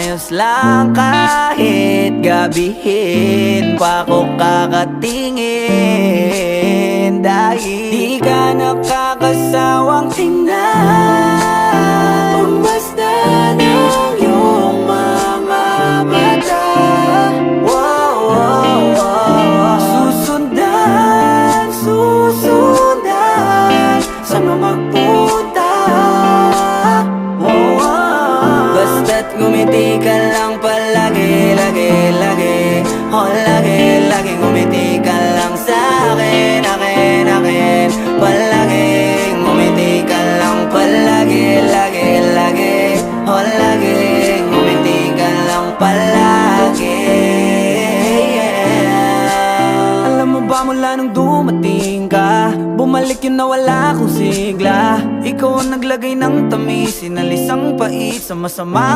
ayos lang kahit gabihin pa ko kakatingin. Dahil di ka nakakasawang tingnan, pagmasdan ng iyong mga mata. Wow, wow, wow. Susundan, susundan, saan mo magpunta? Wow, wow. Basta't ngumiti ka lang palagi, lagi, lagi. Oh, lagi, lagi ngumiti ka lang sa'kin, akin, akin. Palagi, ngumiti ka lang palagi, lagi, lagi. Oh, lagi, ngumiti ka lang palagi, yeah. Alam mo ba mula nung dumating ka, bumalik yun na wala akong sigla. Ikaw ang naglagay ng tamis, sinalis ang pait sa masama